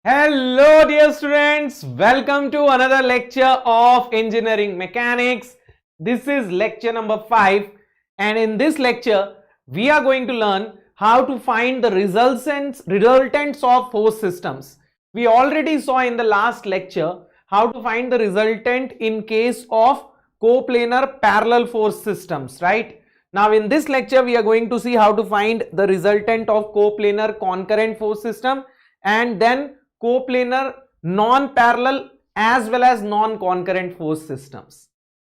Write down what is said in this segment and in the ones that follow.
Hello dear students, welcome to another lecture of engineering mechanics. This is lecture number 5 and in this lecture we are going to learn how to find the resultants of force systems. We already saw in the last lecture how to find the resultant in case of coplanar parallel force systems, right? Now in this lecture we are going to see how to find the resultant of coplanar concurrent force system and then coplanar non-parallel as well as non-concurrent force systems.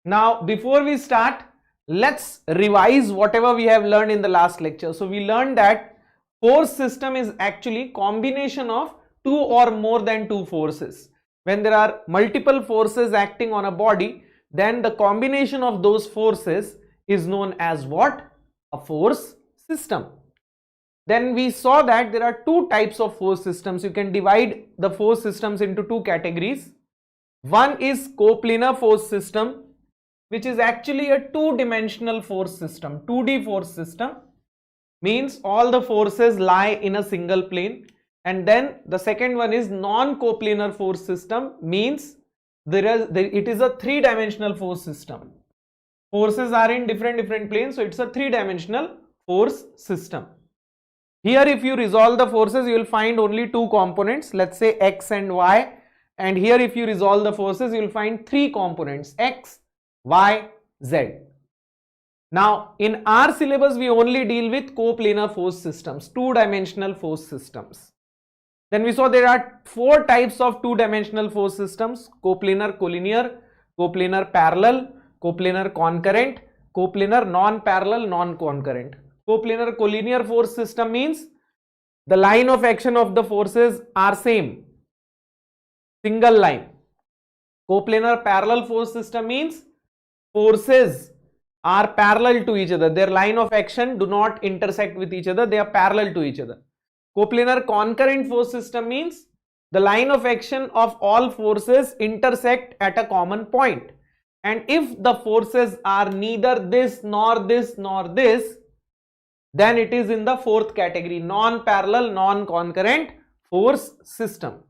Now before we start, let's revise whatever we have learned in the last lecture. So we learned that force system is actually combination of two or more than two forces. When there are multiple forces acting on a body, then the combination of those forces is known as what? A force system. Then we saw that there are two types of force systems. You can divide the force systems into two categories. One is coplanar force system, which is actually a two-dimensional force system. 2D force system means all the forces lie in a single plane. And then the second one is non-coplanar force system, means it is a three-dimensional force system. Forces are in different planes, so it's a three-dimensional force system. Here if you resolve the forces, you will find only two components, let's say x and y, and here if you resolve the forces, you will find three components, x, y, z. Now in our syllabus we only deal with coplanar force systems, two-dimensional force systems. Then we saw there are four types of two-dimensional force systems: coplanar collinear, coplanar parallel, coplanar concurrent, coplanar non-parallel, non-concurrent. Coplanar collinear force system means the line of action of the forces are same, single line. Coplanar parallel force system means forces are parallel to each other, their line of action do not intersect with each other, they are parallel to each other. Coplanar concurrent force system means the line of action of all forces intersect at a common point, and if the forces are neither this nor this nor this, then it is in the fourth category, non-parallel, non-concurrent force system.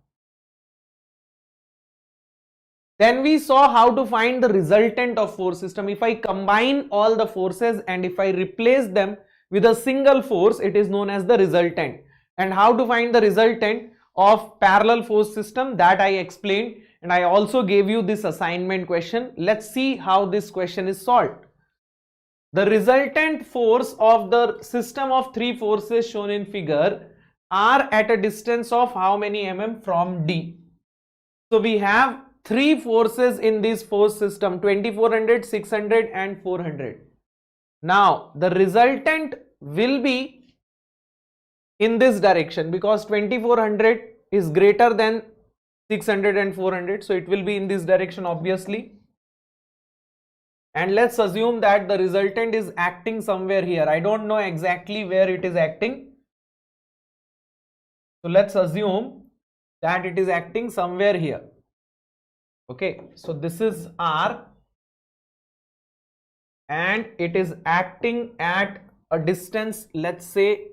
Then we saw how to find the resultant of force system. If I combine all the forces and if I replace them with a single force, it is known as the resultant. And how to find the resultant of parallel force system, that I explained, and I also gave you this assignment question. Let's see how this question is solved. The resultant force of the system of three forces shown in figure are at a distance of how many mm from D? So we have three forces in this force system, 2400, 600 and 400. Now the resultant will be in this direction because 2400 is greater than 600 and 400, so it will be in this direction obviously. And let's assume that the resultant is acting somewhere here. I don't know exactly where it is acting. So let's assume that it is acting somewhere here. Okay, so this is R and it is acting at a distance, let's say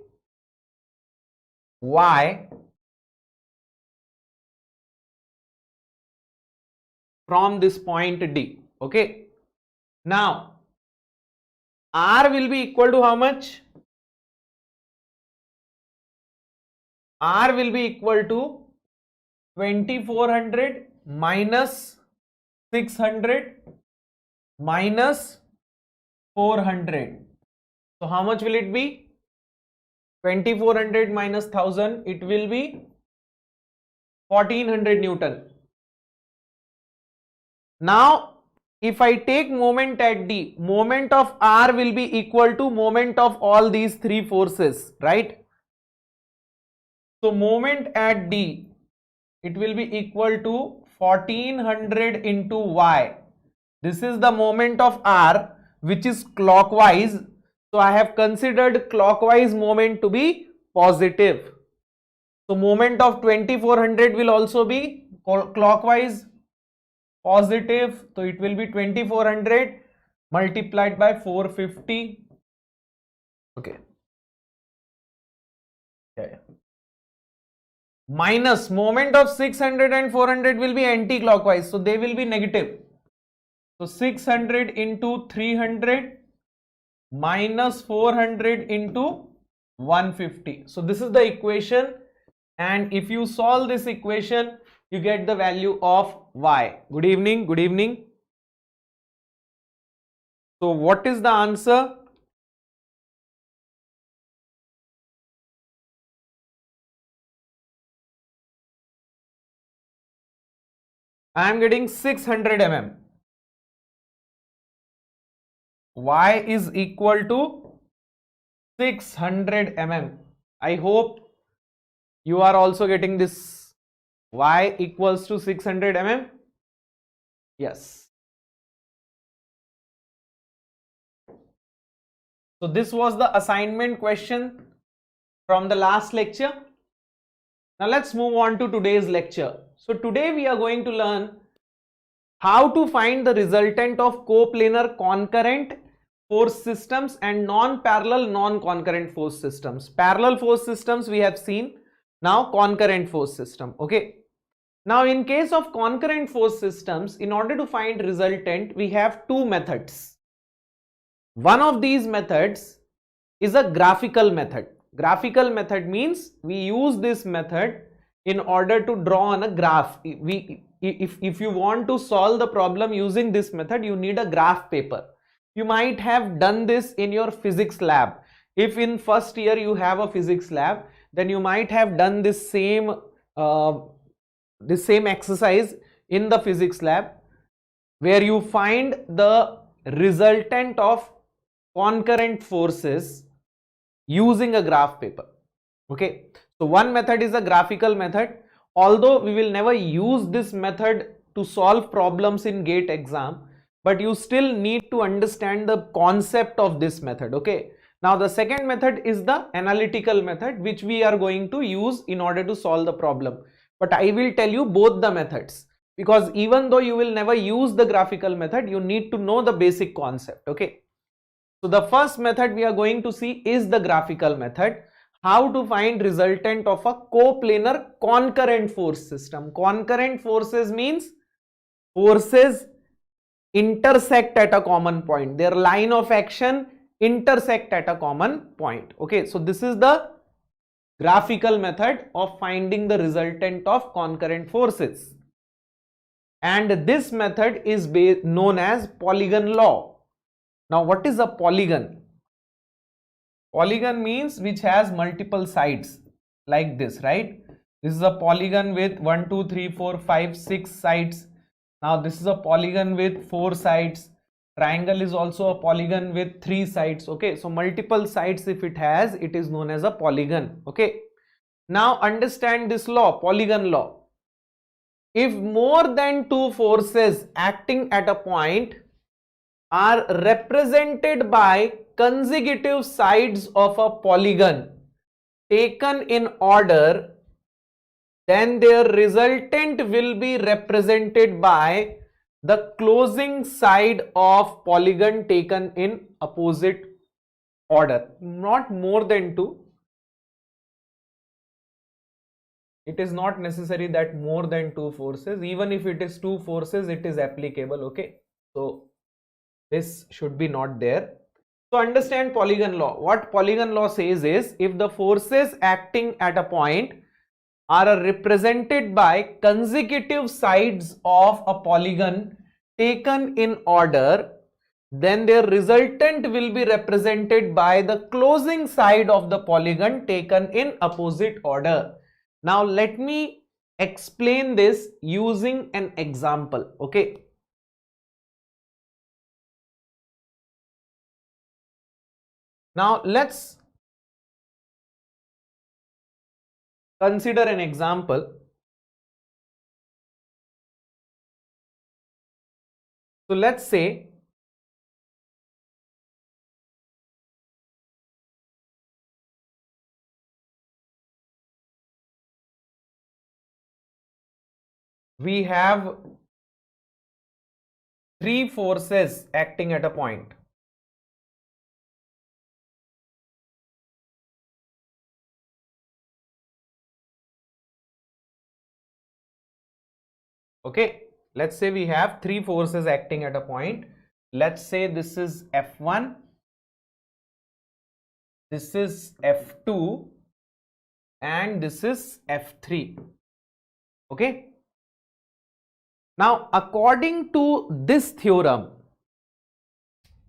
Y, from this point D. Okay. Now, R will be equal to how much? R will be equal to 2400 minus 600 minus 400. So, how much will it be? 2400 minus 1000, it will be 1400 Newton. Now, if I take moment at D, moment of R will be equal to moment of all these three forces, right? So moment at D, it will be equal to 1400 into Y. This is the moment of R which is clockwise. So I have considered clockwise moment to be positive. So moment of 2400 will also be clockwise positive, so it will be 2400 multiplied by 450. Okay. Yeah. minus moment of 600 and 400 will be anti-clockwise, so they will be negative. So 600 into 300 minus 400 into 150. So this is the equation, and if you solve this equation, you get the value of y. Good evening, good evening. So what is the answer? I am getting 600 mm. Y is equal to 600 mm. I hope you are also getting this. Y equals to 600 mm. Yes. So this was the assignment question from the last lecture. Now let's move on to today's lecture. So today we are going to learn how to find the resultant of coplanar concurrent force systems and non-parallel non-concurrent force systems. Parallel force systems we have seen. Now concurrent force system. Okay. Now in case of concurrent force systems, in order to find resultant, we have two methods. One of these methods is a graphical method. Graphical method means we use this method in order to draw on a graph. If you want to solve the problem using this method, you need a graph paper. You might have done this in your physics lab. If in first year you have a physics lab, then you might have done this same exercise in the physics lab, where you find the resultant of concurrent forces using a graph paper. Okay, so one method is a graphical method. Although we will never use this method to solve problems in GATE exam, but you still need to understand the concept of this method. Okay, now the second method is the analytical method, which we are going to use in order to solve the problem. But I will tell you both the methods, because even though you will never use the graphical method, you need to know the basic concept. Okay, so the first method we are going to see is the graphical method. How to find resultant of a coplanar concurrent force system. Concurrent forces means forces intersect at a common point. Their line of action intersect at a common point. Okay, so this is the graphical method of finding the resultant of concurrent forces. And this method is known as polygon law. Now, what is a polygon? Polygon means which has multiple sides, like this, right? This is a polygon with 1, 2, 3, 4, 5, 6 sides. Now this is a polygon with 4 sides. Triangle is also a polygon with 3 sides. Okay, so multiple sides if it has, it is known as a polygon. Okay, now understand this law, polygon law. If more than two forces acting at a point are represented by consecutive sides of a polygon taken in order, then their resultant will be represented by the closing side of polygon taken in opposite order. Not more than two. It is not necessary that more than two forces. Even if it is two forces, it is applicable. Okay, so this should be not there. So understand polygon law. What polygon law says is, if the forces acting at a point are represented by consecutive sides of a polygon taken in order, then their resultant will be represented by the closing side of the polygon taken in opposite order. Now let me explain this using an example. Okay, now let's consider an example. So let's say we have three forces acting at a point. Okay, let's say we have three forces acting at a point. Let's say this is F1, this is F2, and this is F3. Okay, now according to this theorem,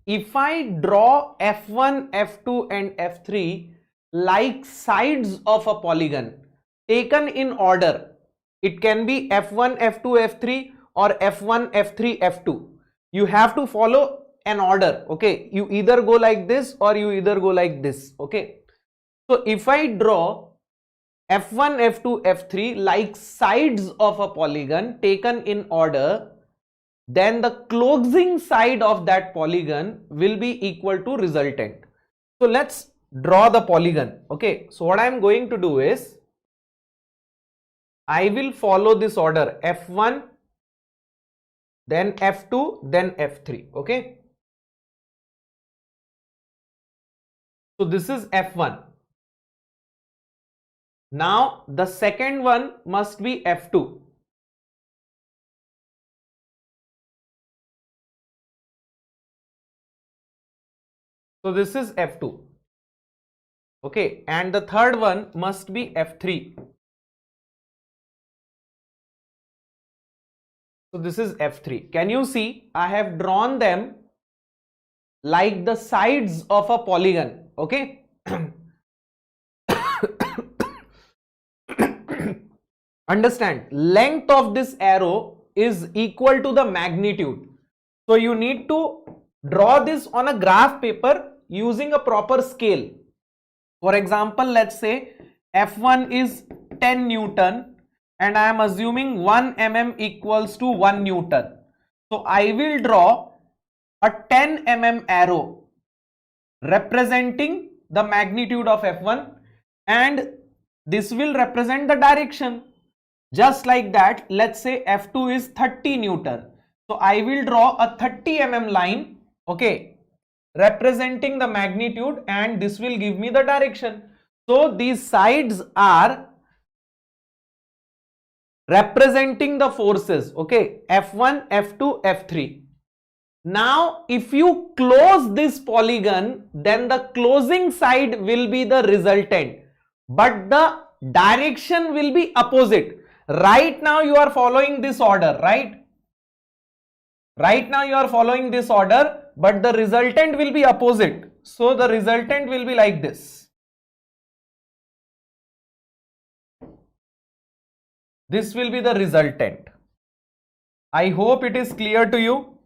if I draw F1, F2 and F3 like sides of a polygon taken in order, it can be F1, F2, F3 or F1, F3, F2. You have to follow an order. Okay, you either go like this or you either go like this. Okay, so if I draw F1, F2, F3 like sides of a polygon taken in order, then the closing side of that polygon will be equal to resultant. So let's draw the polygon. Okay, so what I am going to do is I will follow this order: F1, then F2, then F3. Okay, so this is F1. Now the second one must be F2. So this is F2. Okay, and the third one must be F3. So this is F3. Can you see? I have drawn them like the sides of a polygon. Okay. Understand, length of this arrow is equal to the magnitude. So you need to draw this on a graph paper using a proper scale. For example, let's say F1 is 10 Newton and I am assuming 1 mm equals to 1 Newton. So I will draw a 10 mm arrow representing the magnitude of F1, and this will represent the direction. Just like that, let's say F2 is 30 Newton. So I will draw a 30 mm line, okay, representing the magnitude, and this will give me the direction. So these sides are representing the forces, okay, F1, F2, F3. Now if you close this polygon, then the closing side will be the resultant, but the direction will be opposite. Right now you are following this order, right? Right now you are following this order, but the resultant will be opposite. So the resultant will be like this. This will be the resultant. I hope it is clear to you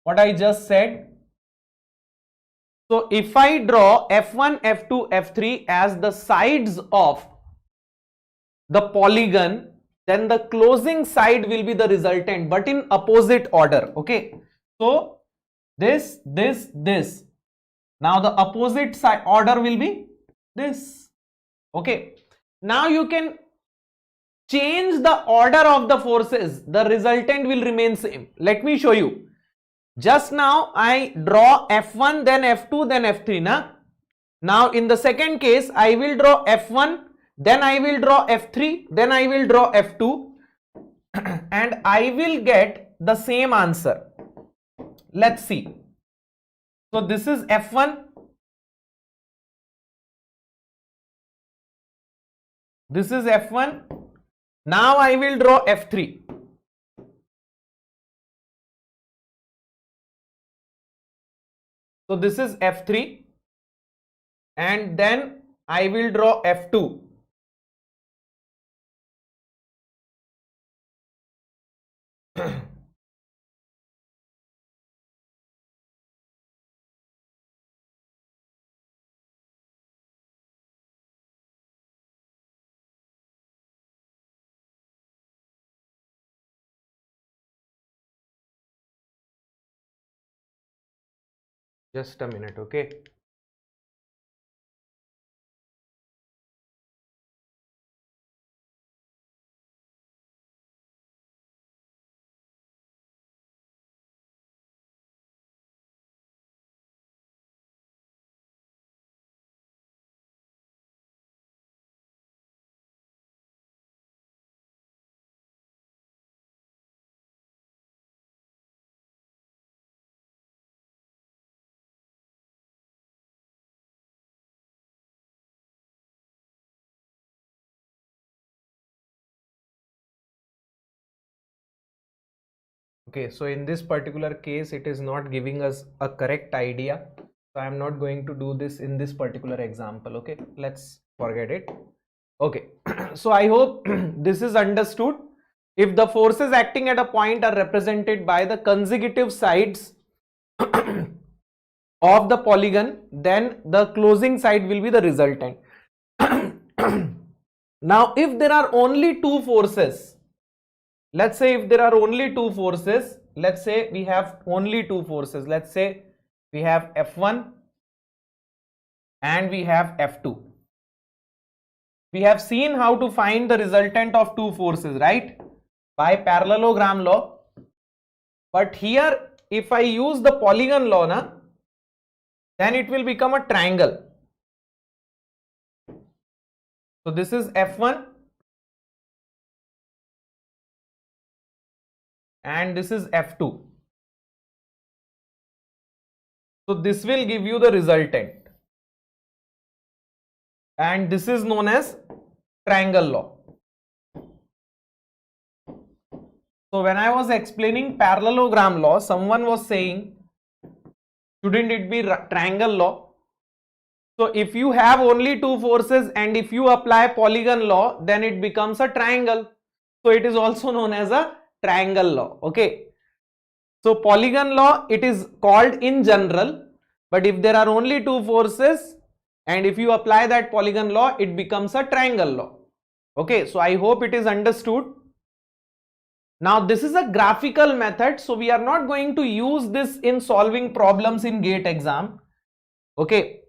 what I just said. So if I draw F1, F2, F3 as the sides of the polygon, then the closing side will be the resultant, but in opposite order. Okay, so this. Now the opposite side order will be this. Okay, now you can change the order of the forces, the resultant will remain same. Let me show you. Just now I draw F1, then F2, then F3. Now in the second case I will draw F1, then I will draw F3, then I will draw F2 and I will get the same answer. Let's see. So this is F1, this is F1. Now I will draw F3. So this is F3 and then I will draw F2. Just a minute, okay. Okay, so in this particular case, it is not giving us a correct idea. So I am not going to do this in this particular example. Okay, let's forget it. Okay, so I hope this is understood. If the forces acting at a point are represented by the consecutive sides of the polygon, then the closing side will be the resultant. Now, if there are only two forces, let's say if there are only two forces, let's say we have only two forces, let's say we have F1 and we have F2. We have seen how to find the resultant of two forces, right? By parallelogram law. But here, if I use the polygon law, then it will become a triangle. So this is F1 and this is F2. So this will give you the resultant. And this is known as triangle law. So when I was explaining parallelogram law, someone was saying, shouldn't it be triangle law? So if you have only two forces and if you apply polygon law, then it becomes a triangle. So it is also known as a triangle law. Okay. So polygon law, it is called in general, but if there are only two forces and if you apply that polygon law, it becomes a triangle law. Okay. So I hope it is understood. Now this is a graphical method, so we are not going to use this in solving problems in GATE exam. Okay.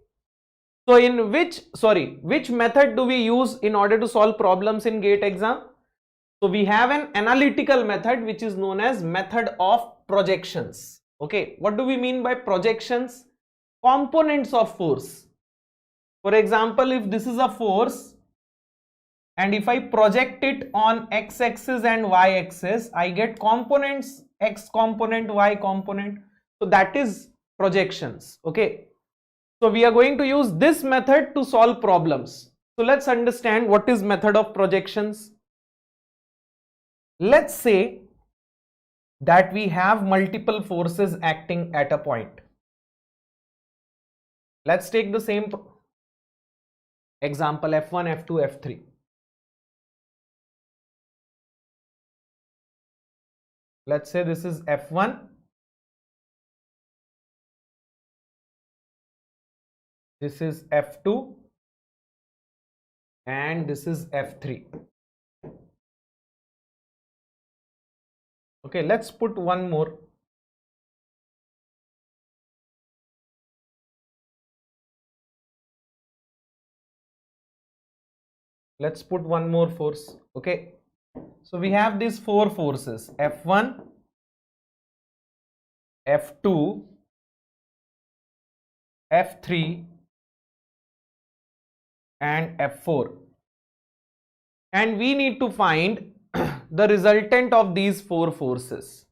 So in which method do we use in order to solve problems in GATE exam? So we have an analytical method which is known as method of projections. Okay. What do we mean by projections? Components of force. For example, if this is a force, and if I project it on x-axis and y-axis, I get components, x component, y component. So that is projections. Okay. So we are going to use this method to solve problems. So let's understand what is method of projections. Let's say that we have multiple forces acting at a point. Let's take the same example, F1, F2, F3. Let's say this is F1, this is F2, and this is F3. Okay, let's put one more. Let's put one more force. Okay, so we have these four forces, F1, F2, F3 and F4, and we need to find the resultant of these four forces.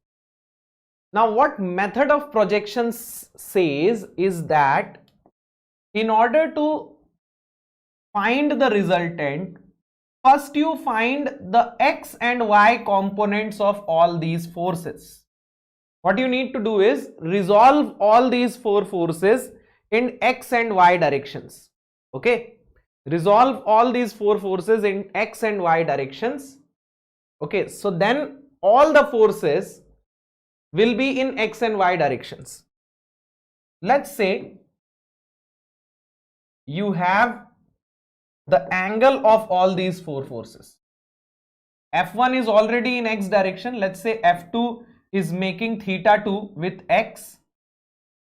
Now what method of projections says is that in order to find the resultant, first you find the x and y components of all these forces. What you need to do is resolve all these four forces in x and y directions. Okay, resolve all these four forces in x and y directions. Okay, so then all the forces will be in x and y directions. Let's say you have the angle of all these four forces. F1 is already in x direction. Let's say F2 is making theta 2 with x,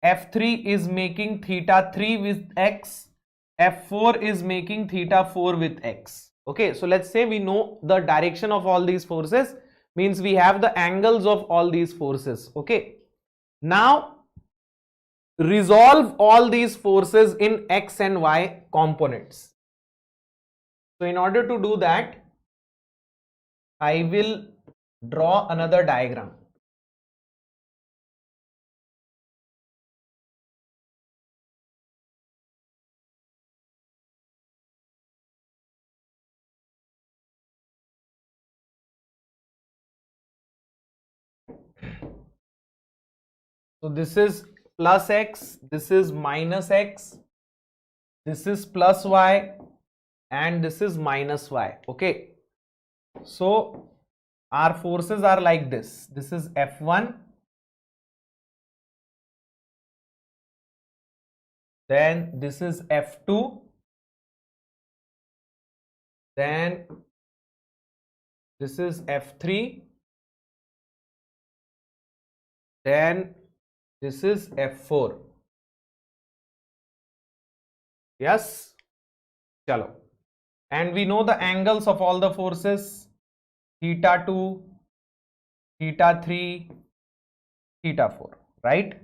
F3 is making theta 3 with x, F4 is making theta 4 with x. Okay, so let's say we know the direction of all these forces, means we have the angles of all these forces. Okay, now resolve all these forces in x and y components. So in order to do that, I will draw another diagram. So this is plus x, this is minus x, this is plus y, and this is minus y. Okay, so our forces are like this. This is F1, then this is F2, then this is F3, then this is F4. Yes, chalo. And we know the angles of all the forces: theta 2, theta 3, theta 4, right?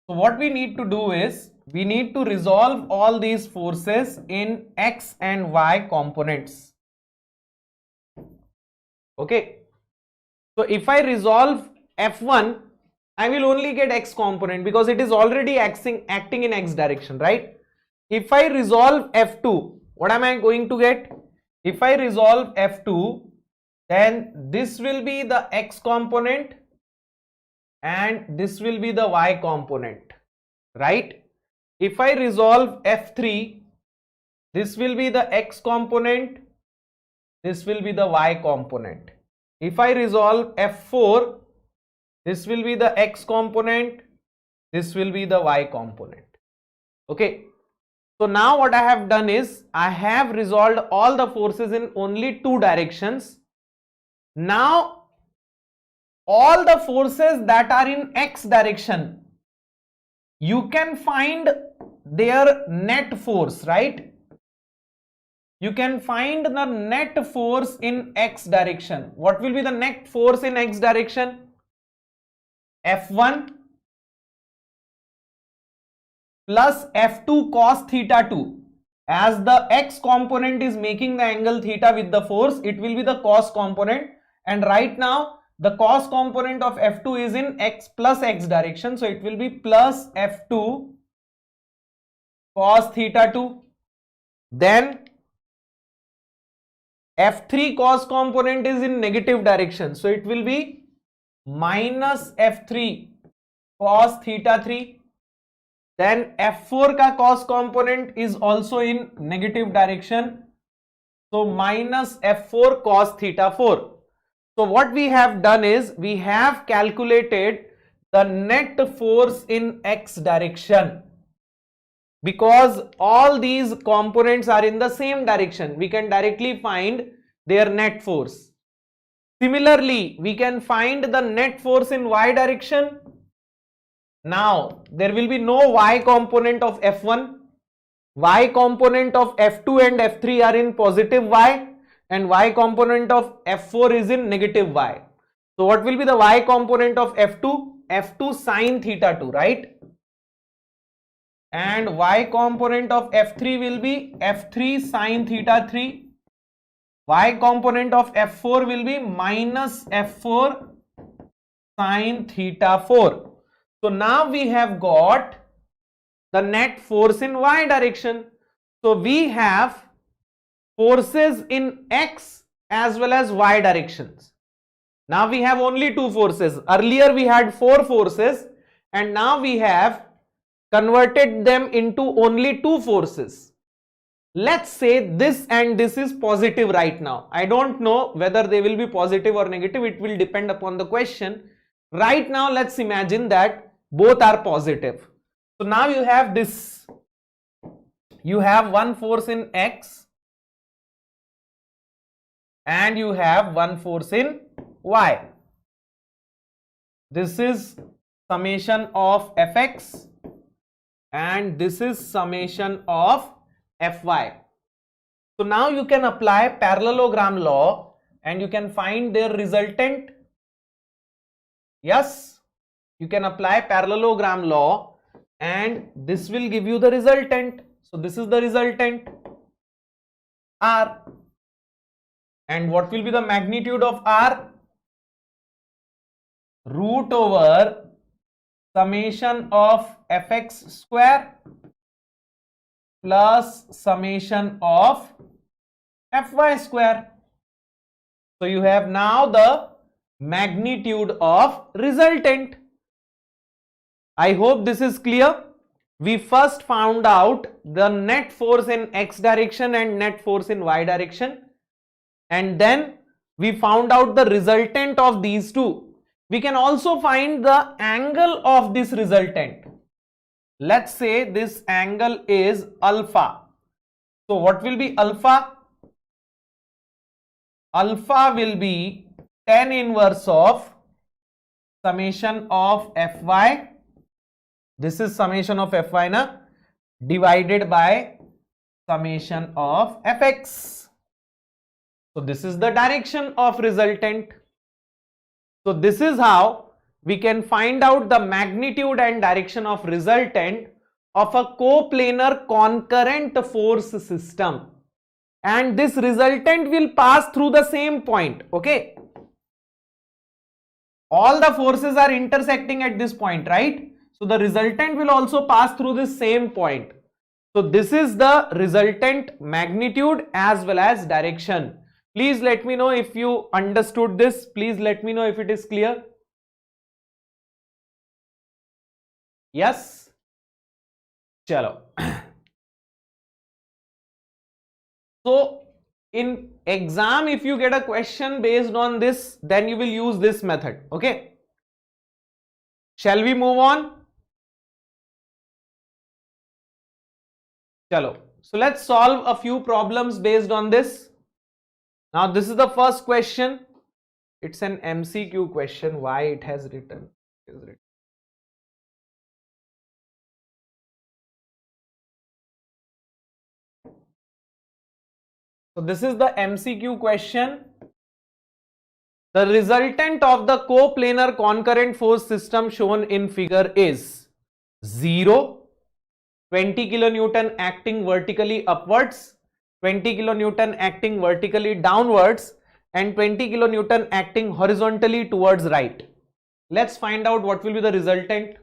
So what we need to do is, we need to resolve all these forces in x and y components. Okay. So if I resolve F1, I will only get x component because it is already acting in x direction, right? If I resolve F2, what am I going to get? If I resolve F2, then this will be the x component and this will be the y component, right? If I resolve F3, this will be the x component, this will be the y component. If I resolve F4, this will be the x component, this will be the y component. Okay, so now what I have done is, I have resolved all the forces in only two directions. Now all the forces that are in x direction, you can find their net force, right? You can find the net force in x direction. What will be the net force in x direction? F1 plus F2 cos theta 2. As the x component is making the angle theta with the force, it will be the cos component, and right now the cos component of F2 is in x plus x direction, so it will be plus F2 cos theta 2. Then F3 cos component is in negative direction, so it will be minus F3 cos theta 3. Then F4 ka cos component is also in negative direction, so minus F4 cos theta 4. So what we have done is, we have calculated the net force in x direction. Because all these components are in the same direction, we can directly find their net force. Similarly, we can find the net force in y direction. Now there will be no y component of F1. Y component of F2 and F3 are in positive y, and y component of F4 is in negative y. So what will be the y component of F2? F2 sin theta 2, right? And y component of F3 will be F3 sin theta 3. Y component of F4 will be minus F4 sin theta 4. So now we have got the net force in y direction. So we have forces in x as well as y directions. Now we have only two forces. Earlier we had four forces, and now we have converted them into only two forces. Let's say this and this is positive right now. I don't know whether they will be positive or negative. It will depend upon the question. Right now, let's imagine that both are positive. So now you have this. You have one force in x and you have one force in y. This is summation of fx and this is summation of fy. So now you can apply parallelogram law and you can find their resultant. Yes, you can apply parallelogram law and this will give you the resultant. So this is the resultant r. And what will be the magnitude of r? Root over summation of fx square plus summation of fy square. So you have now the magnitude of resultant. I hope this is clear. We first found out the net force in x direction and net force in y direction, and then we found out the resultant of these two. We can also find the angle of this resultant. Let's say this angle is alpha. So what will be alpha? Alpha will be tan inverse of summation of Fy. This is summation of Fy na, divided by summation of Fx. So this is the direction of resultant. So this is how we can find out the magnitude and direction of resultant of a coplanar concurrent force system. And this resultant will pass through the same point. Okay. All the forces are intersecting at this point, right? So the resultant will also pass through this same point. So this is the resultant magnitude as well as direction. Please let me know if you understood this. Please let me know if it is clear. Yes? Chalo. So in exam, if you get a question based on this, then you will use this method. Okay. Shall we move on? Chalo. So let's solve a few problems based on this. Now this is the first question. It's an MCQ question. Why it has written? So this is the MCQ question. The resultant of the coplanar concurrent force system shown in figure is 0, 20 kilonewton acting vertically upwards, 20 kilonewton acting vertically downwards, and 20 kilonewton acting horizontally towards right. Let's find out what will be the resultant.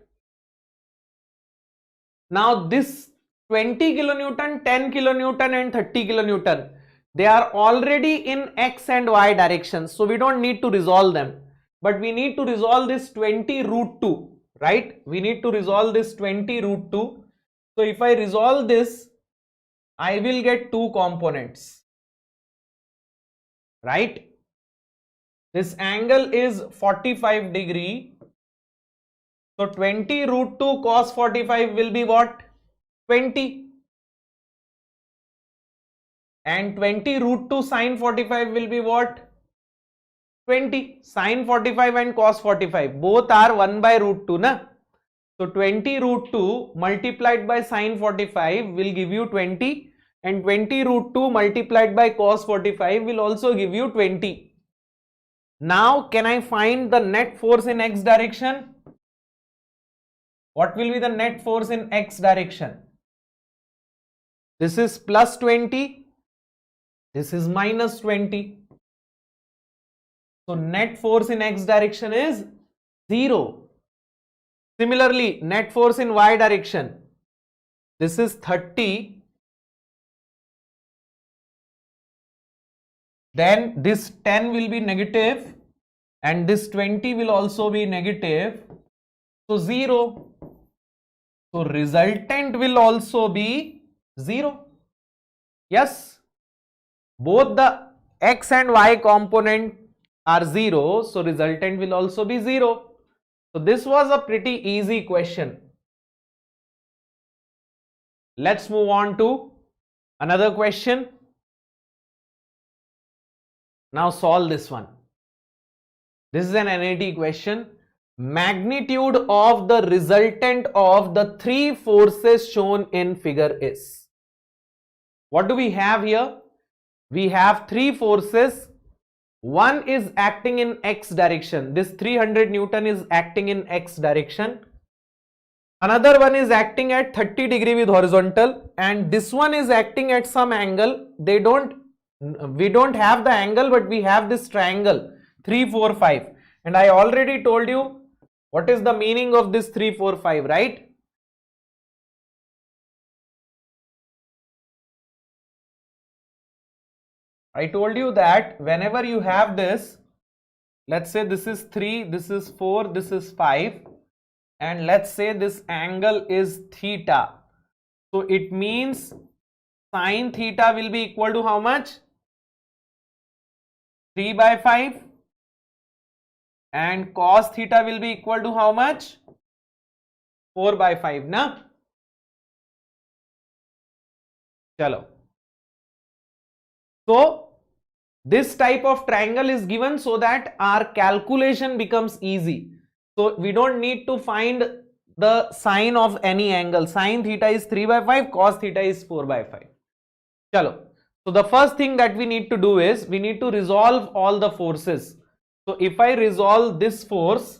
Now this 20 kilonewton, 10 kilonewton and 30 kilonewton, they are already in x and y directions, so we don't need to resolve them. But we need to resolve this 20 root 2, right? We need to resolve this 20 root 2. So if I resolve this, I will get two components, right? This angle is 45 degree. So 20 root 2 cos 45 will be what? 20. And 20 root 2 sin 45 will be what? 20. Sin 45 and cos 45 both are 1 by root 2 na. So 20 root 2 multiplied by sin 45 will give you 20, and 20 root 2 multiplied by cos 45 will also give you 20. Now can I find the net force in x direction? What will be the net force in x direction? This is plus 20. This is minus 20. So net force in x direction is 0. Similarly, net force in y direction. This is 30. Then this 10 will be negative and this 20 will also be negative. So 0. So resultant will also be 0. Yes. Both the x and y component are 0. So resultant will also be 0. So this was a pretty easy question. Let's move on to another question. Now solve this one. This is an NAT question. Magnitude of the resultant of the three forces shown in figure is. What do we have here? We have three forces. One is acting in x direction. This 300 Newton is acting in x direction. Another one is acting at 30 degree with horizontal, and this one is acting at some angle. We don't have the angle, but we have this triangle 3, 4, 5. And I already told you what is the meaning of this 3, 4, 5, right? I told you that whenever you have this, let's say this is 3, this is 4, this is 5, and let's say this angle is theta. So it means sine theta will be equal to how much? 3 by 5, and cos theta will be equal to how much? 4 by 5, na? Chalo. So this type of triangle is given so that our calculation becomes easy. So we don't need to find the sine of any angle. Sine theta is 3 by 5, cos theta is 4 by 5. Chalo. So the first thing that we need to do is we need to resolve all the forces. So if I resolve this force,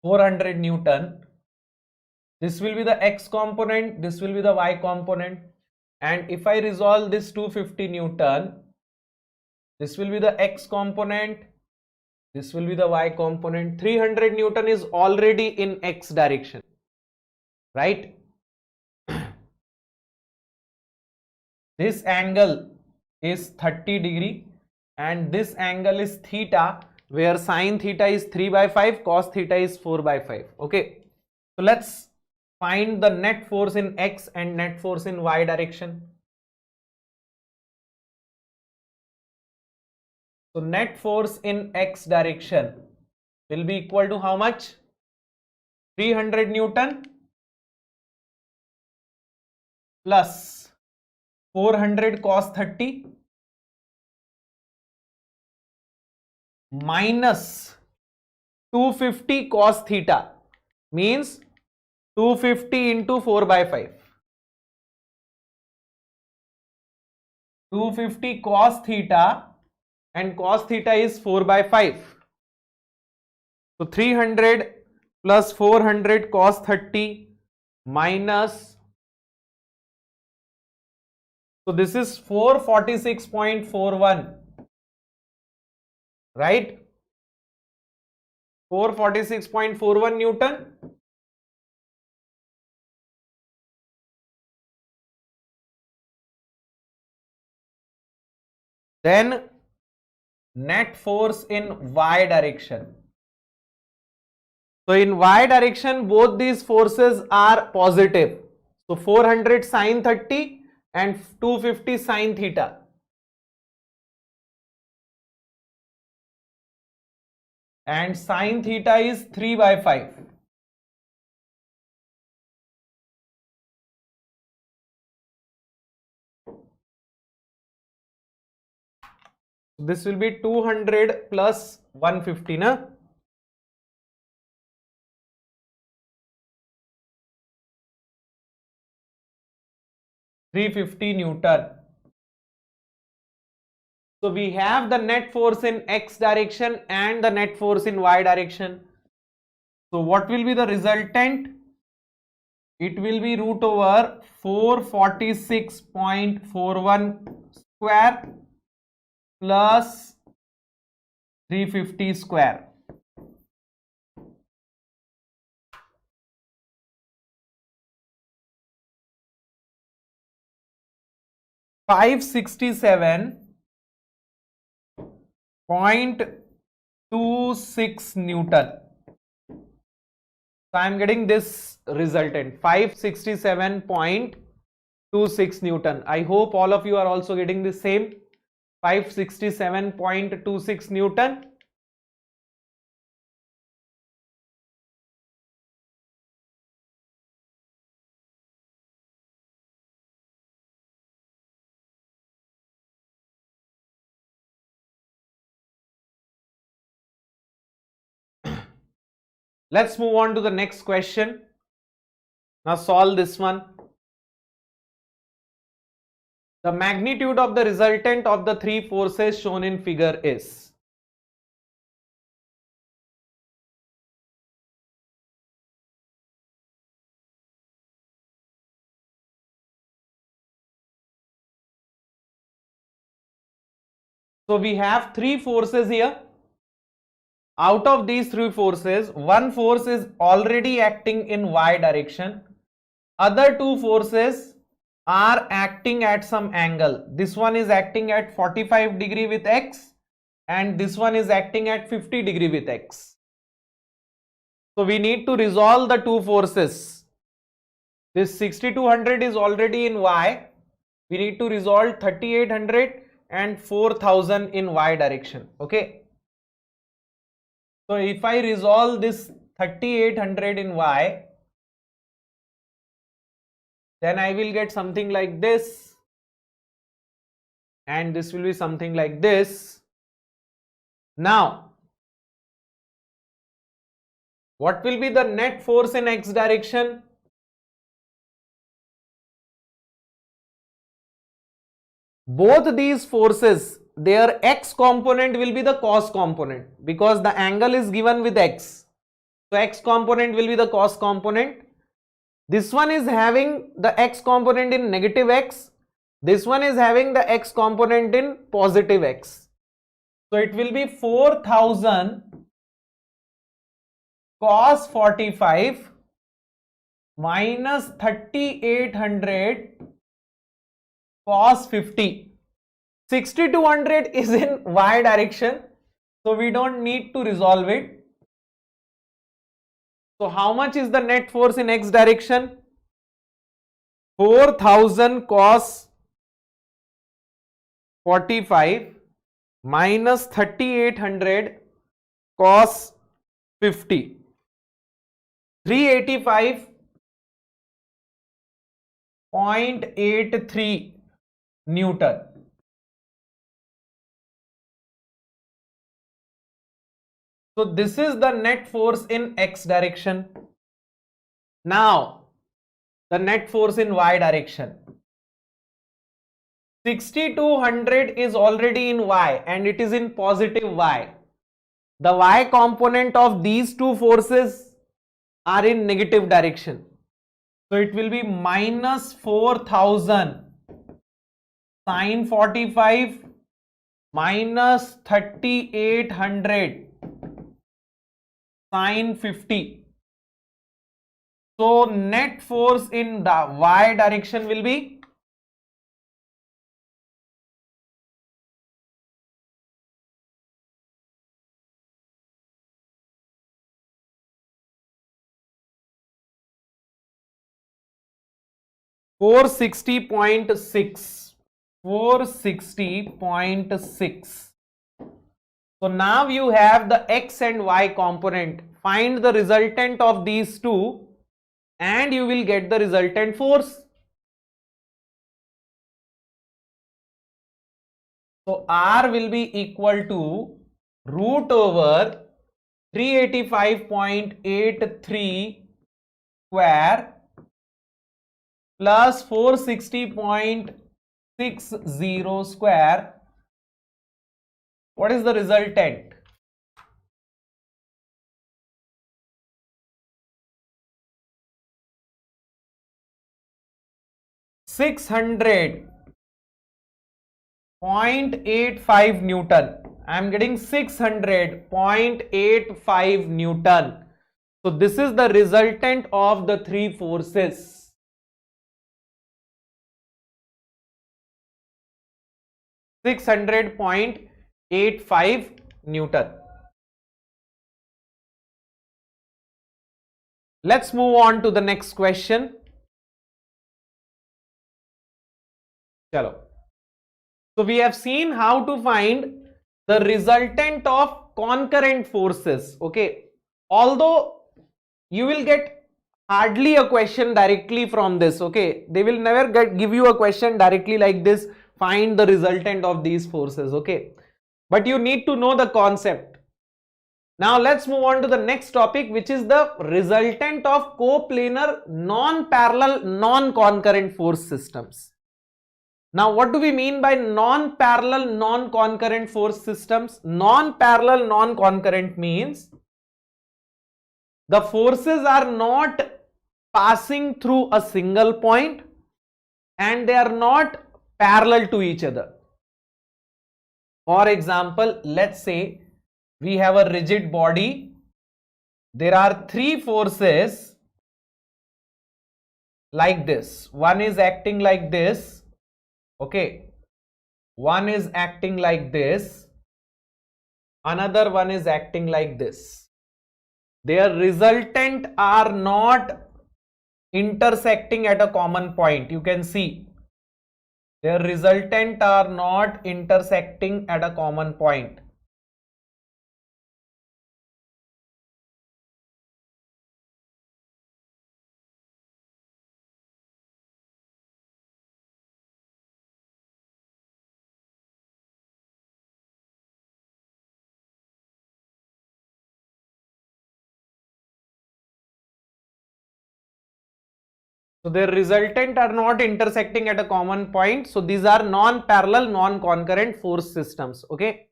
400 Newton, this will be the x component, this will be the y component, and if I resolve this 250 Newton, this will be the x component, this will be the y component. 300 Newton is already in x direction, right? This angle is 30 degree and this angle is theta, where sine theta is 3 by 5, cos theta is 4 by 5. Okay, so let's find the net force in x and net force in y direction. So net force in x direction will be equal to how much? 300 Newton plus 400 cos 30 minus 250 cos theta, means 250 into 4 by 5. 250 cos theta, and cos theta is 4 by 5. So 300 plus 400 cos 30 minus, so this is 446.41, right? 446.41 Newton. Then net force in y direction. So in y direction both these forces are positive. So 400 sine 30 and 250 sine theta. And sine theta is 3 by 5. This will be 200 plus 150, na? $350 Newton. So we have the net force in x direction and the net force in y direction. So what will be the resultant? It will be root over 446.41 square plus 350 square. $567.26 Newton. So I am getting this resultant, 567.26 Newton. I hope all of you are also getting the same, 567.26 Newton. Let's move on to the next question. Now solve this one. The magnitude of the resultant of the three forces shown in figure is. So we have three forces here. Out of these three forces, one force is already acting in y direction. Other two forces are acting at some angle. This one is acting at 45 degree with x and this one is acting at 50 degree with x. So we need to resolve the two forces. This 6200 is already in y. We need to resolve 3800 and 4000 in y direction. Okay. So if I resolve this 3800 in y, then I will get something like this, and this will be something like this. Now, what will be the net force in x direction? Both these forces, their x component will be the cos component because the angle is given with x. So x component will be the cos component. This one is having the x component in negative x. This one is having the x component in positive x. So it will be 4000 cos 45 minus 3800 cos 50. 6200 is in y direction, so we don't need to resolve it. So how much is the net force in x direction? 4000 cos 45 minus 3800 cos 50. 385.83 Newton. So this is the net force in x direction. Now the net force in y direction. 6200 is already in y and it is in positive y. The y component of these two forces are in negative direction. So it will be minus 4000 sin 45 minus 3800 sin 50. So net force in the y direction will be .6. 460.6. So now you have the x and y component. Find the resultant of these two and you will get the resultant force. So R will be equal to root over 385.83 square plus 460.60 square. What is the resultant? .85 Newton. I am getting 600.85 Newton. So this is the resultant of the three forces. 600.85 Newton. Let's move on to the next question. Chalo. So we have seen how to find the resultant of concurrent forces. Okay. Although you will get hardly a question directly from this. Okay. They will never give you a question directly like this. Find the resultant of these forces. Okay. But you need to know the concept. Now let's move on to the next topic, which is the resultant of coplanar non-parallel non-concurrent force systems. Now what do we mean by non-parallel non-concurrent force systems? Non-parallel non-concurrent means the forces are not passing through a single point and they are not parallel to each other. For example, let's say we have a rigid body. There are three forces like this. One is acting like this. Okay. One is acting like this. another one is acting like this. Their resultant are not intersecting at a common point. You can see their resultant are not intersecting at a common point. So their resultant are not intersecting at a common point. So these are non-parallel, non-concurrent force systems. Okay.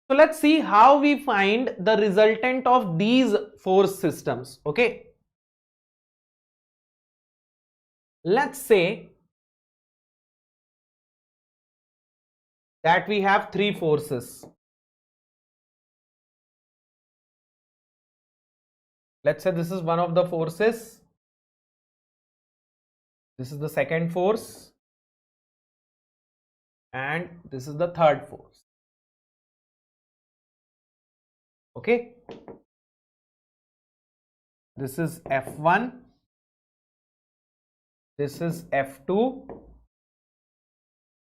So let's see how we find the resultant of these force systems. Okay. Let's say that we have three forces. Let's say this is one of the forces. This is the second force. And this is the third force. Okay. This is F1. This is F2.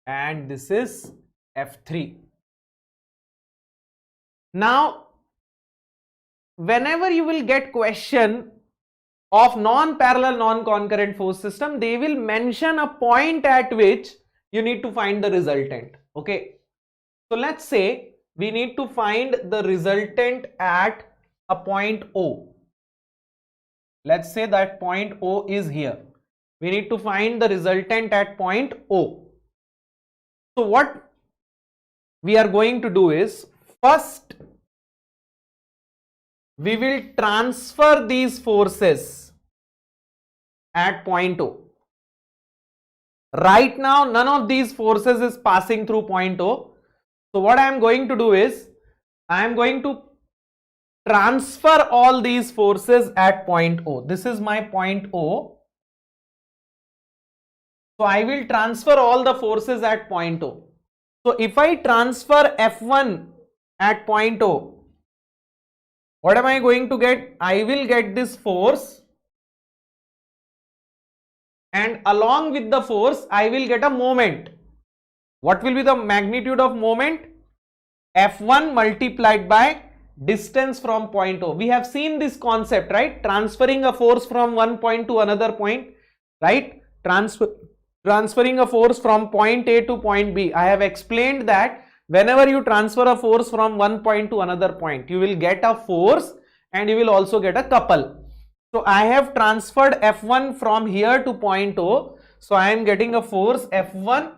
And this is F3. Now, whenever you will get question of non-parallel, non-concurrent force system, they will mention a point at which you need to find the resultant. Okay. So let's say we need to find the resultant at a point O. Let's say that point O is here. We need to find the resultant at point O. So what we are going to do is, first we will transfer these forces at point O. Right now none of these forces is passing through point O. So what I am going to do is, I am going to transfer all these forces at point O. This is my point O. So I will transfer all the forces at point O. So if I transfer F1 at point O, what am I going to get? I will get this force, and along with the force I will get a moment. What will be the magnitude of moment? F1 multiplied by distance from point O. We have seen this concept, right? Transferring a force from one point to another point, right? Transferring a force from point A to point B. I have explained that whenever you transfer a force from one point to another point, you will get a force and you will also get a couple. So I have transferred F1 from here to point O. So I am getting a force F1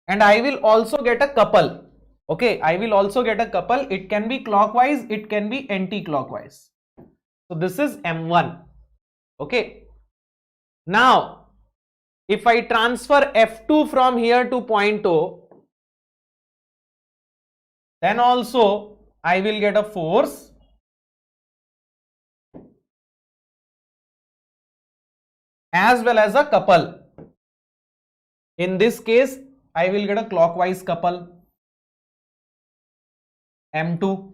and I will also get a couple. Okay, I will also get a couple. It can be clockwise, it can be anti-clockwise. So this is M1. Okay. Now, if I transfer F2 from here to point O, then also I will get a force as well as a couple. In this case, I will get a clockwise couple, M2.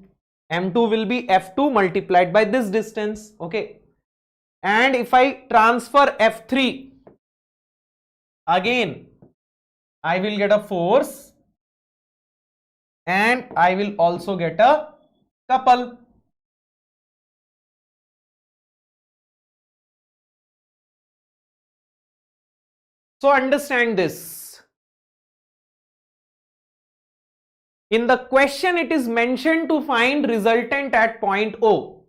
M2 will be F2 multiplied by this distance. Okay. And if I transfer F3, again I will get a force and I will also get a couple. So understand this. In the question it is mentioned to find resultant at point O.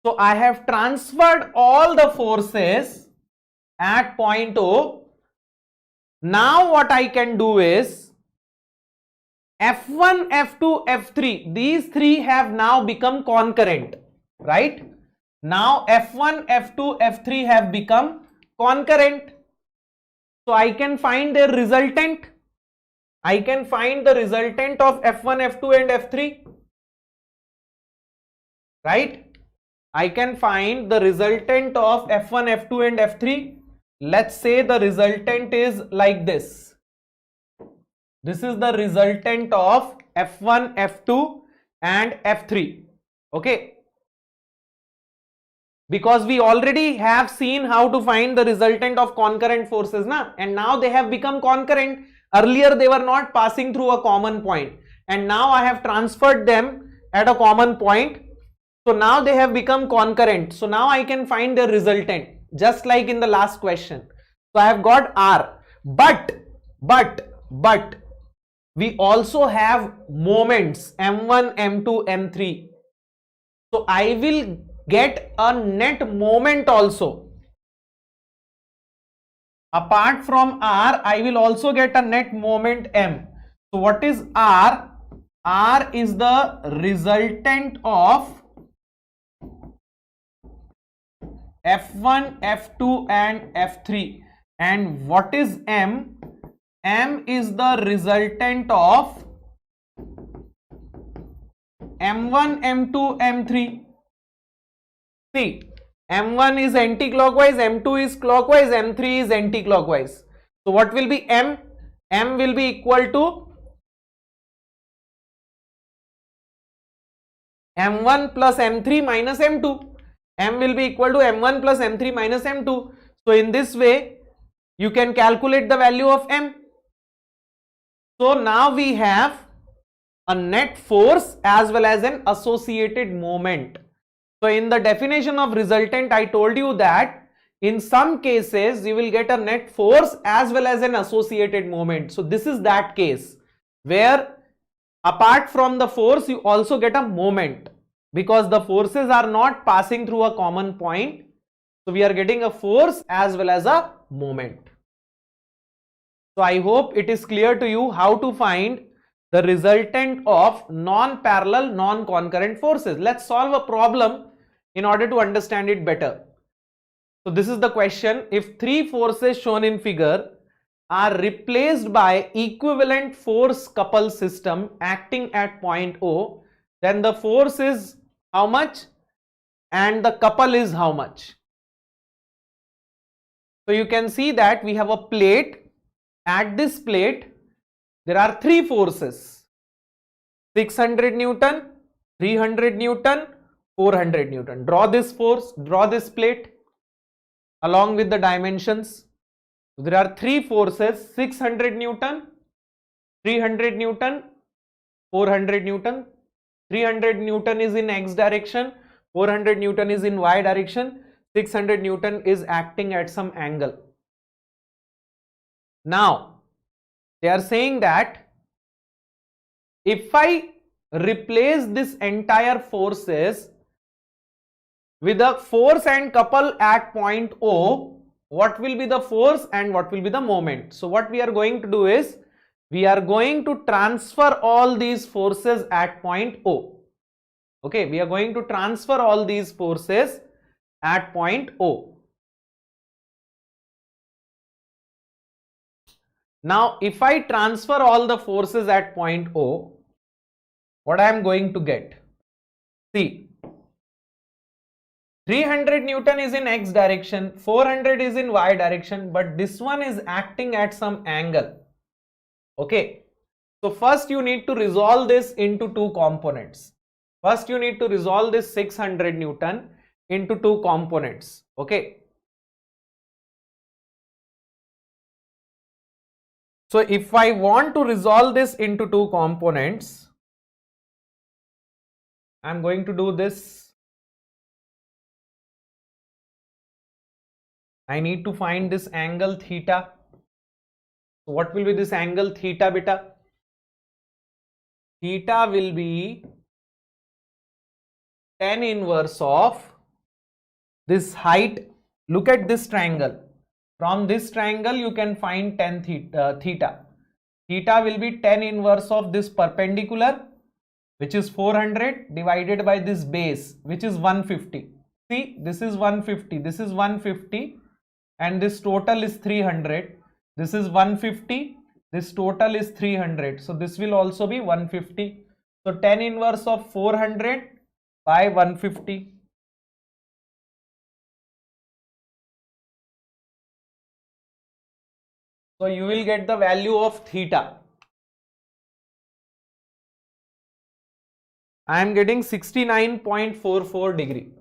So I have transferred all the forces at point O. Now what I can do is, F1, F2, F3, these three have now become concurrent, right? Now F1, F2, F3 have become concurrent. So I can find their resultant. I can find the resultant of F1, F2 and F3, right? I can find the resultant of F1, F2 and F3. Let's say the resultant is like this. This is the resultant of F1, F2 and F3. Okay, because we already have seen how to find the resultant of concurrent forces, na? And now they have become concurrent. Earlier they were not passing through a common point, and now I have transferred them at a common point. So now they have become concurrent. So now I can find the resultant, just like in the last question. So I have got R, but we also have moments M1, M2, M3. So I will get a net moment also. Apart from R, I will also get a net moment M. So what is R? R is the resultant of F1, F2 and F3. And what is M? M is the resultant of M1, M2, M3. See, M1 is anti-clockwise, M2 is clockwise, M3 is anti-clockwise. So what will be M? M will be equal to M1 plus M3 minus M2. M will be equal to M1 plus M3 minus M2. So in this way, you can calculate the value of M. So now we have a net force as well as an associated moment. So in the definition of resultant, I told you that in some cases you will get a net force as well as an associated moment. So this is that case where apart from the force you also get a moment, because the forces are not passing through a common point. So we are getting a force as well as a moment. So I hope it is clear to you how to find the resultant of non-parallel, non-concurrent forces. Let's solve a problem in order to understand it better. So this is the question: if three forces shown in figure are replaced by equivalent force couple system acting at point O, then the force is how much and the couple is how much? So you can see that we have a plate. At this plate there are three forces: 600 Newton, 300 Newton, 400 Newton. Draw this force, draw this plate along with the dimensions. So there are three forces: 600 Newton, 300 Newton, 400 Newton. 300 Newton is in X direction, 400 Newton is in Y direction, 600 Newton is acting at some angle. Now they are saying that if I replace this entire forces with a force and couple at point O, what will be the force and what will be the moment? So what we are going to do is, we are going to transfer all these forces at point O. Okay, we are going to transfer all these forces at point O. Now if I transfer all the forces at point O, what I am going to get? See, 300 Newton is in X direction, 400 is in Y direction, but this one is acting at some angle. Okay, so first you need to resolve this into two components. First you need to resolve this 600 Newton into two components. Okay, so if I want to resolve this into two components, I am going to do this. I need to find this angle theta. So what will be this angle theta, beta? Theta will be tan inverse of this height. Look at this triangle. From this triangle you can find tan theta. Theta will be tan inverse of this perpendicular, which is 400, divided by this base, which is 150. See, this is 150, this is 150, and this total is 300. This is 150, this total is 300. So this will also be 150. So tan inverse of 400 by 150. So you will get the value of theta. I am getting 69.44 degree.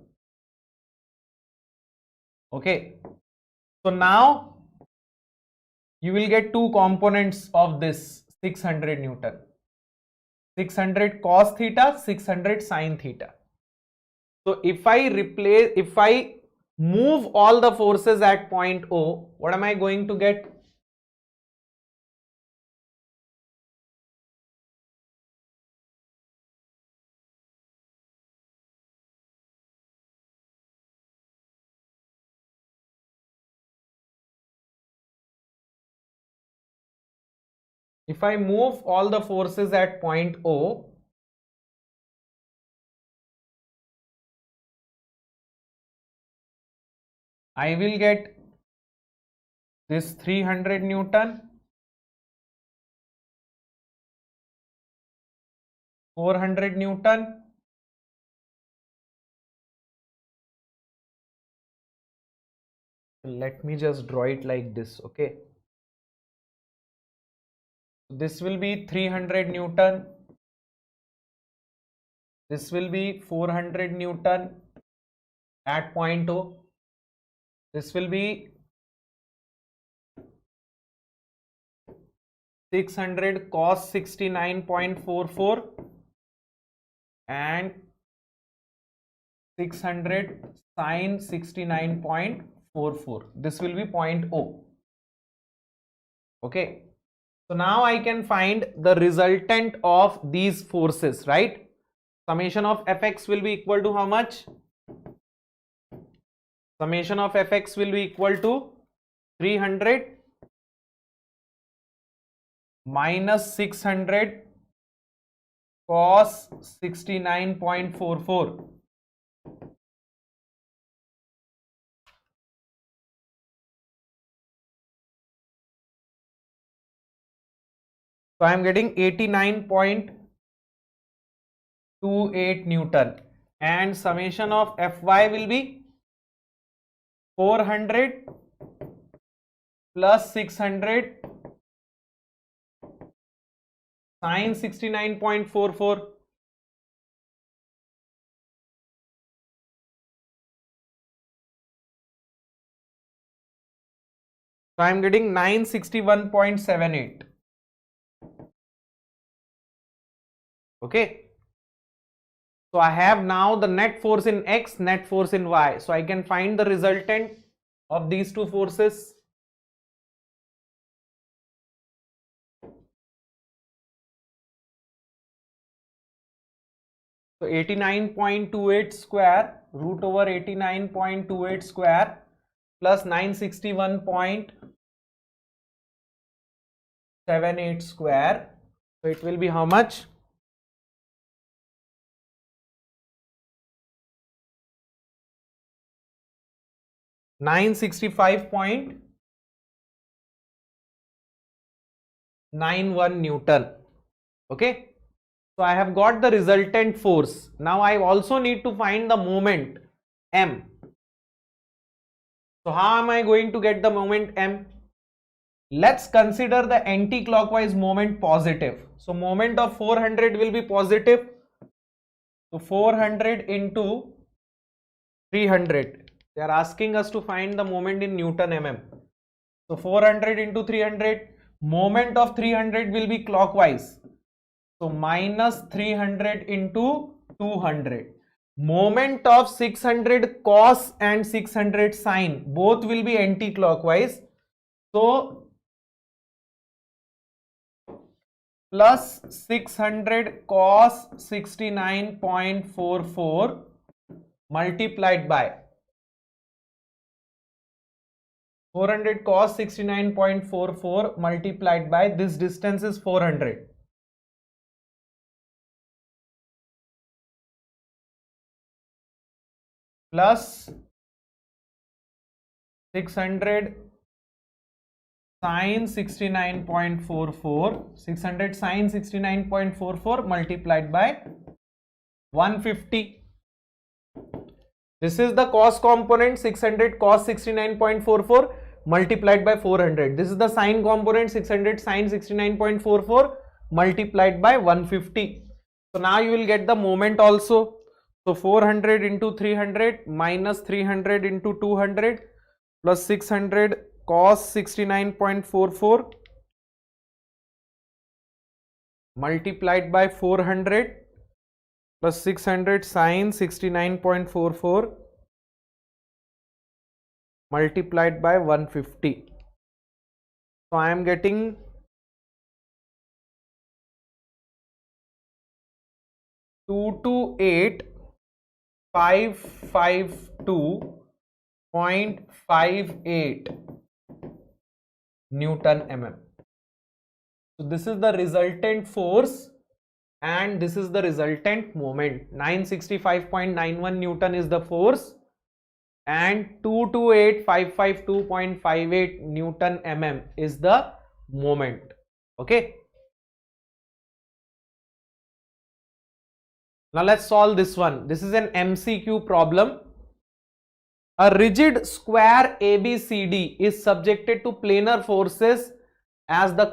Okay, so now you will get two components of this 600 Newton. 600 cos theta, 600 sin theta. So if I move all the forces at point O, what am I going to get? If I move all the forces at point O, I will get this 300 Newton, 400 Newton, let me just draw it like this, okay. This will be 300 Newton, this will be 400 Newton at point O, this will be 600 cos 69.44 and 600 sin 69.44. This will be point O. Okay. So now I can find the resultant of these forces, right? Summation of Fx will be equal to how much? Summation of Fx will be equal to 300 minus 600 cos 69.44. So I am getting 89.28 Newton, and summation of Fy will be 400 plus 600 sin 69.44. So I am getting 961.78. Okay. So I have now the net force in X, net force in Y. So I can find the resultant of these two forces. So 89.28 square root over 89.28 square plus 961.78 square. So it will be how much? 965.91 Newton. Okay. So I have got the resultant force. Now I also need to find the moment M. So how am I going to get the moment M? Let's consider the anti-clockwise moment positive. So moment of 400 will be positive. So 400 into 300. They are asking us to find the moment in Newton mm. So 400 into 300. Moment of 300 will be clockwise. So minus 300 into 200. Moment of 600 cos and 600 sin, both will be anti-clockwise. So plus 600 cos 69.44 multiplied by 400 cos 69.44 multiplied by this distance is 400. Plus 600 sin 69.44, 600 sin 69.44 multiplied by 150. This is the cos component, 600 cos 69.44 multiplied by 400. This is the sin component, 600 sin 69.44 multiplied by 150. So now you will get the moment also. So 400 into 300 minus 300 into 200 plus 600 cos 69.44 multiplied by 400 plus 600 sin 69.44 multiplied by 150. So I am getting 228,552.58 Newton mm. So this is the resultant force and this is the resultant moment. 965.91 Newton is the force and 228,552.58 Newton mm is the moment. Okay. Now let's solve this one. This is an MCQ problem. A rigid square ABCD is subjected to planar forces at the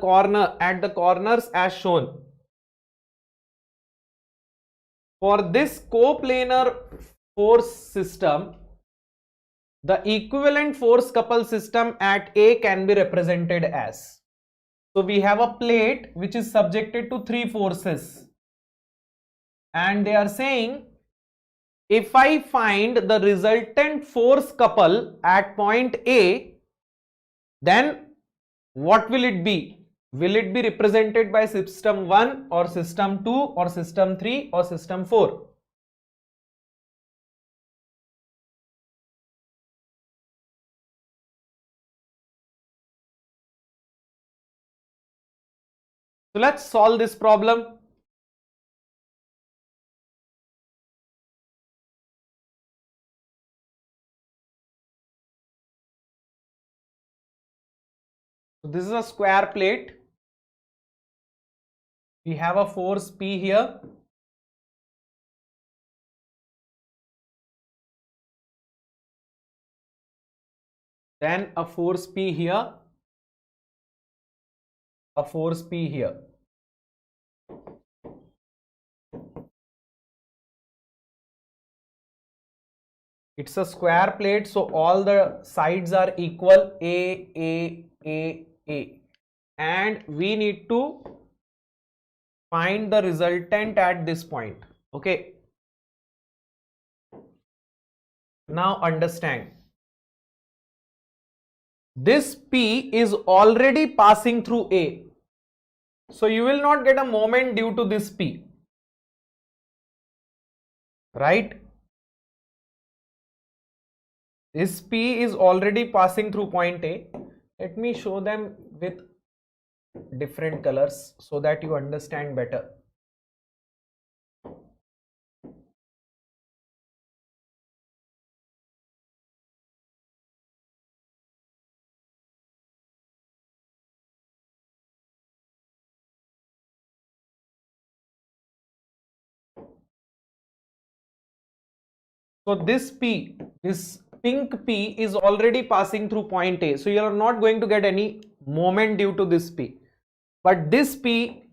corners as shown. For this coplanar force system, the equivalent force couple system at A can be represented as. So we have a plate which is subjected to three forces. And they are saying, if I find the resultant force couple at point A, then what will it be? Will it be represented by system 1 or system 2 or system 3 or system 4? So let's solve this problem. So this is a square plate. We have a force P here. Then a force P here. A force P here. It's a square plate, so all the sides are equal, A. And we need to find the resultant at this point. Okay. Now understand. This P is already passing through A. So you will not get a moment due to this P. Right? This P is already passing through point A. Let me show them with different colors so that you understand better. So this P, this pink P is already passing through point A. So you are not going to get any moment due to this P. But this P,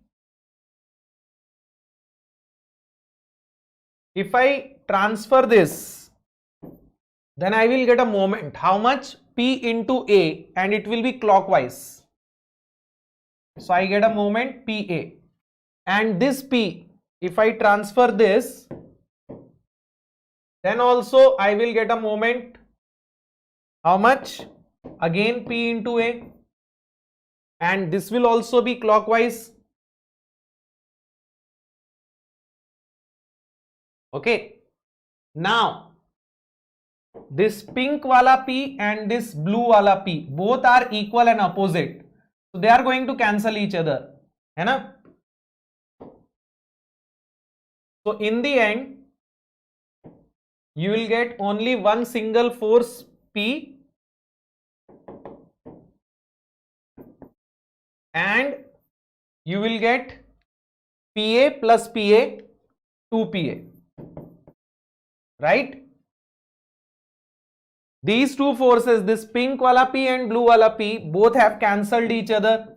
if I transfer this, then I will get a moment. How much? P into A, and it will be clockwise. So I get a moment PA. And this P, if I transfer this, then also I will get a moment. How much? Again P into A. And this will also be clockwise. Okay. Now, this pink wala P and this blue wala P, both are equal and opposite. So they are going to cancel each other. है ना? So in the end, you will get only one single force P and you will get PA plus PA, 2PA. Right? These two forces, this pink wala P and blue wala P, both have cancelled each other.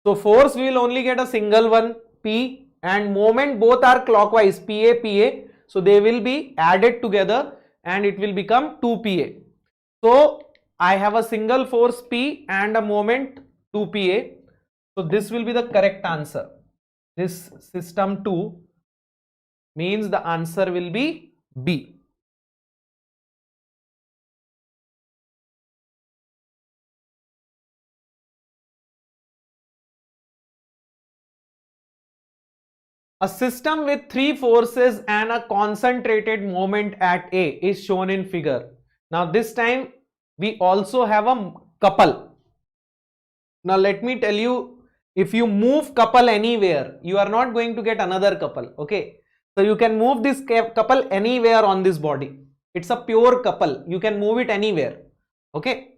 So force we will only get a single one, P, and moment both are clockwise, PA, PA. So they will be added together and it will become 2PA. So I have a single force P and a moment 2PA. So this will be the correct answer. This system 2 means the answer will be B. A system with 3 forces and a concentrated moment at A is shown in figure. Now this time we also have a couple. Now let me tell you, if you move couple anywhere, you are not going to get another couple. Okay, so you can move this couple anywhere on this body. It's a pure couple. You can move it anywhere. Okay.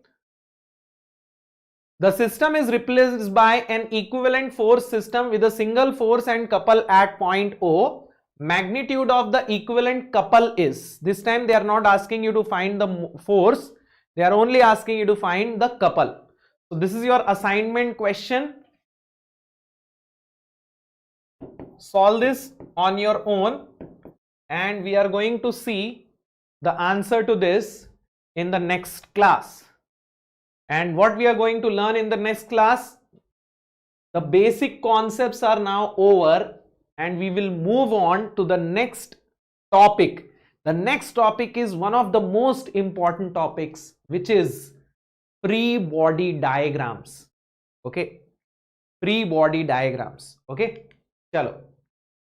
The system is replaced by an equivalent force system with a single force and couple at point O. Magnitude of the equivalent couple is, this time they are not asking you to find the force, they are only asking you to find the couple. So this is your assignment question. Solve this on your own and we are going to see the answer to this in the next class. And what we are going to learn in the next class, the basic concepts are now over and we will move on to the next topic. The next topic is one of the most important topics, which is free body diagrams. Okay, free body diagrams. Okay, chalo.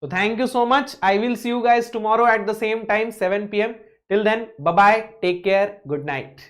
So thank you so much. I will see you guys tomorrow at the same time, 7 p.m. Till then, bye bye, take care, good night.